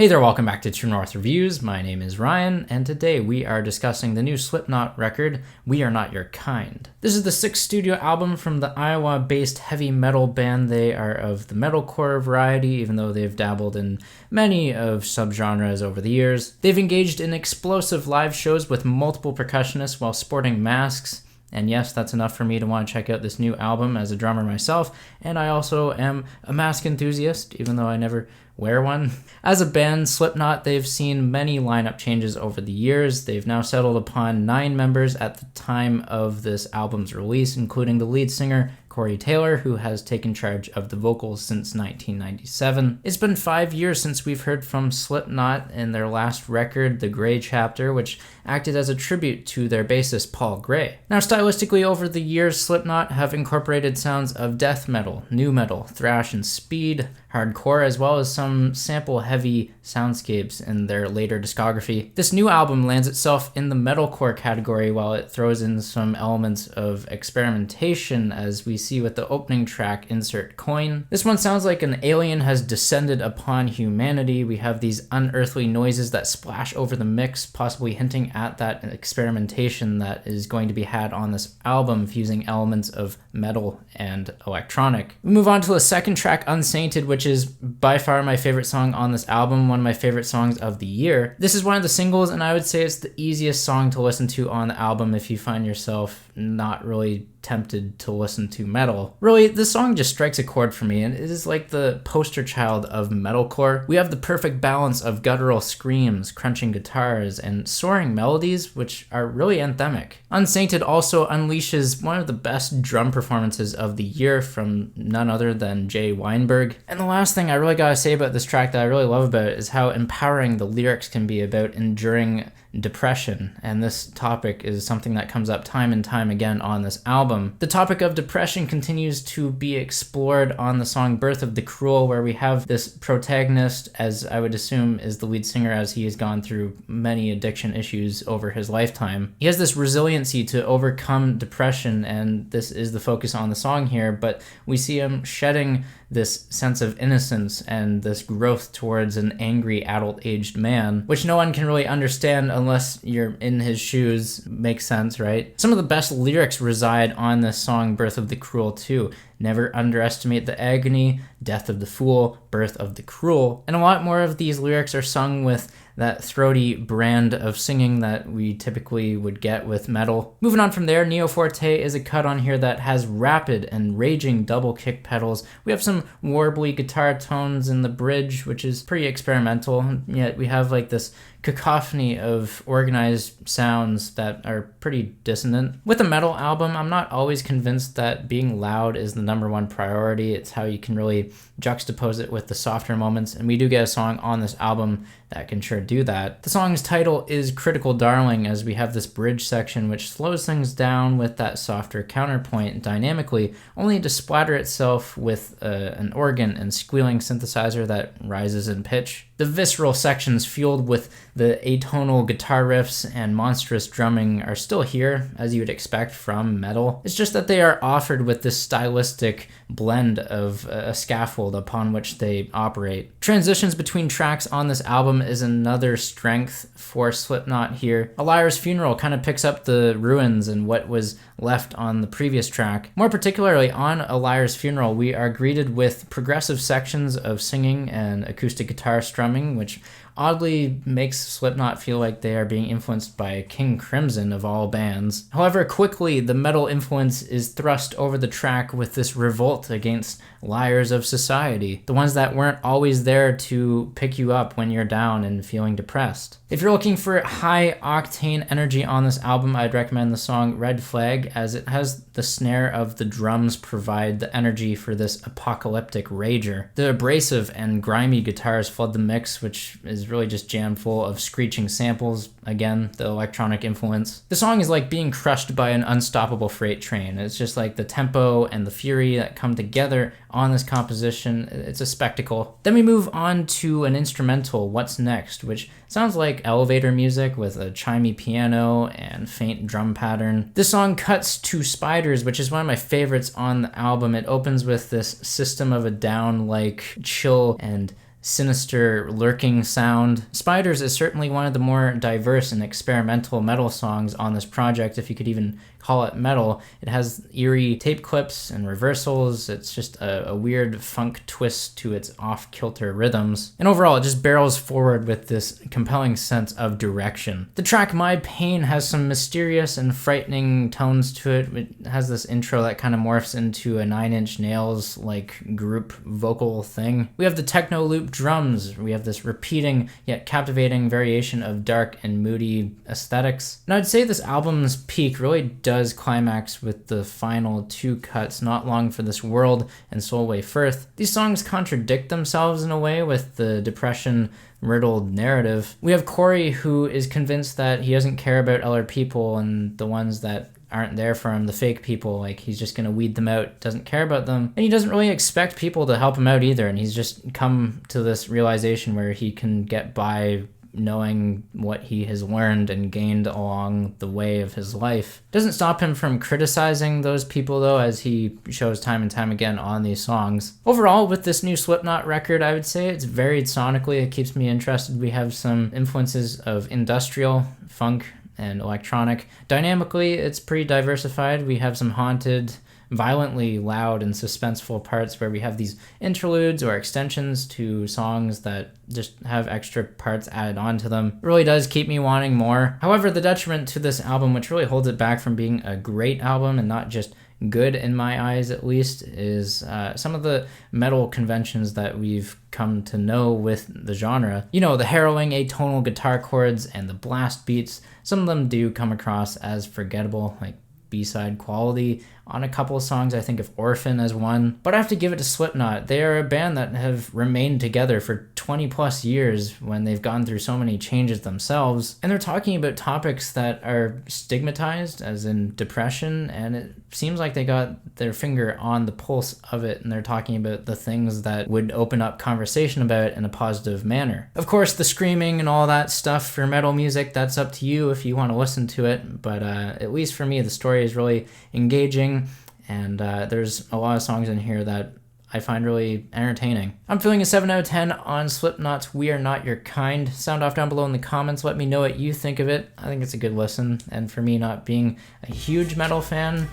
Hey there, welcome back to True North Reviews. My name is Ryan, and today we are discussing the new Slipknot record, We Are Not Your Kind. This is the sixth studio album from the Iowa-based heavy metal band. They are of the metalcore variety, even though they've dabbled in many of subgenres over the years. They've engaged in explosive live shows with multiple percussionists while sporting masks. And yes, that's enough for me to want to check out this new album as a drummer myself, and I also am a mask enthusiast, even though I never wear one. As a band, Slipknot, they've seen many lineup changes over the years. They've now settled upon 9 members at the time of this album's release, including the lead singer, Corey Taylor, who has taken charge of the vocals since 1997. It's been 5 years since we've heard from Slipknot in their last record, The Gray Chapter, which acted as a tribute to their bassist Paul Gray. Now, stylistically, over the years, Slipknot have incorporated sounds of death metal, nu metal, thrash and speed, hardcore, as well as some sample-heavy soundscapes in their later discography. This new album lands itself in the metalcore category while it throws in some elements of experimentation, as we see with the opening track, Insert Coin. This one sounds like an alien has descended upon humanity. We have these unearthly noises that splash over the mix, possibly hinting at that experimentation that is going to be had on this album, fusing elements of metal and electronic. We move on to the second track, Unsainted, which is by far my favorite song on this album, one of my favorite songs of the year. This is one of the singles, and I would say it's the easiest song to listen to on the album if you find yourself not really tempted to listen to metal. Really, this song just strikes a chord for me, and it is like the poster child of metalcore. We have the perfect balance of guttural screams, crunching guitars, and soaring melodies, which are really anthemic. Unsated also unleashes one of the best drum performances of the year from none other than Jay Weinberg. And the last thing I really gotta say about this track that I really love about it is how empowering the lyrics can be about enduring depression, and this topic is something that comes up time and time again on this album. The topic of depression continues to be explored on the song Birth of the Cruel, where we have this protagonist, as I would assume is the lead singer, as he has gone through many addiction issues over his lifetime. He has this resiliency to overcome depression, and this is the focus on the song here, but we see him shedding this sense of innocence and this growth towards an angry adult-aged man, which no one can really understand unless you're in his shoes. Makes sense, right? Some of the best lyrics reside on this song, Birth of the Cruel, too. Never underestimate the agony, death of the fool, birth of the cruel. And a lot more of these lyrics are sung with that throaty brand of singing that we typically would get with metal. Moving on from there, Forte is a cut on here that has rapid and raging double kick pedals. We have some warbly guitar tones in the bridge, which is pretty experimental, yet we have like this cacophony of organized sounds that are pretty dissonant. With a metal album, I'm not always convinced that being loud is the #1 priority. It's how you can really juxtapose it with the softer moments, and we do get a song on this album that can sure do that. The song's title is Critical Darling, as we have this bridge section which slows things down with that softer counterpoint dynamically, only to splatter itself with an organ and squealing synthesizer that rises in pitch. The visceral sections fueled with the atonal guitar riffs and monstrous drumming are still here, as you would expect from metal. It's just that they are offered with this stylistic blend of a scaffold upon which they operate. Transitions between tracks on this album is another strength for Slipknot here. A Liar's Funeral kind of picks up the ruins and what was left on the previous track. More particularly on A Liar's Funeral, we are greeted with progressive sections of singing and acoustic guitar strumming, which oddly makes Slipknot feel like they are being influenced by King Crimson of all bands. However, quickly the metal influence is thrust over the track with this revolt against liars of society, the ones that weren't always there to pick you up when you're down and feeling depressed. If you're looking for high octane energy on this album, I'd recommend the song Red Flag, as it has the snare of the drums provide the energy for this apocalyptic rager. The abrasive and grimy guitars flood the mix, which is really just jammed full of screeching samples. Again, the electronic influence. The song is like being crushed by an unstoppable freight train. It's just like the tempo and the fury that come together on this composition. It's a spectacle. Then we move on to an instrumental, What's Next, which sounds like elevator music with a chimey piano and faint drum pattern. This song cuts to Spiders, which is one of my favorites on the album. It opens with this System of a Down like chill and sinister, lurking sound. Spiders is certainly one of the more diverse and experimental metal songs on this project, if you could even call it metal. It has eerie tape clips and reversals. It's just a weird funk twist to its off-kilter rhythms. And overall, it just barrels forward with this compelling sense of direction. The track My Pain has some mysterious and frightening tones to it. It has this intro that kind of morphs into a Nine Inch Nails like group vocal thing. We have the techno loop drums. We have this repeating yet captivating variation of dark and moody aesthetics. And I'd say this album's peak really does climax with the final two cuts, Not Long for This World and Solway Firth. These songs contradict themselves in a way with the depression riddled narrative. We have Corey, who is convinced that he doesn't care about other people, and the ones that aren't there for him, the fake people, like he's just gonna weed them out, doesn't care about them. And he doesn't really expect people to help him out either, and he's just come to this realization where he can get by knowing what he has learned and gained along the way of his life. Doesn't stop him from criticizing those people though, as he shows time and time again on these songs. Overall, with this new Slipknot record, I would say it's varied sonically. It keeps me interested. We have some influences of industrial, funk, and electronic. Dynamically, it's pretty diversified. We have some haunted, violently loud and suspenseful parts where we have these interludes or extensions to songs that just have extra parts added onto them. It really does keep me wanting more. However, the detriment to this album, which really holds it back from being a great album and not just good in my eyes at least, is some of the metal conventions that we've come to know with the genre. You know, the harrowing atonal guitar chords and the blast beats. Some of them do come across as forgettable, like B-side quality on a couple of songs. I think of Orphan as one, but I have to give it to Slipknot. They are a band that have remained together for 20 plus years when they've gone through so many changes themselves, and they're talking about topics that are stigmatized, as in depression, and it seems like they got their finger on the pulse of it, and they're talking about the things that would open up conversation about it in a positive manner. Of course, the screaming and all that stuff for metal music, that's up to you if you want to listen to it, but at least for me, the story is really engaging, and there's a lot of songs in here that I find really entertaining. I'm feeling a 7 out of 10 on Slipknot's We Are Not Your Kind. Sound off down below in the comments. Let me know what you think of it. I think it's a good listen, and for me, not being a huge metal fan,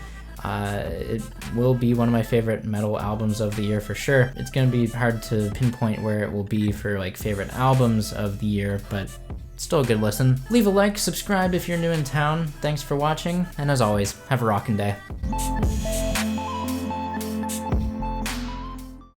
it will be one of my favorite metal albums of the year for sure. It's gonna be hard to pinpoint where it will be for like favorite albums of the year, but still a good listen. Leave a like, subscribe if you're new in town. Thanks for watching, and as always, have a rockin' day.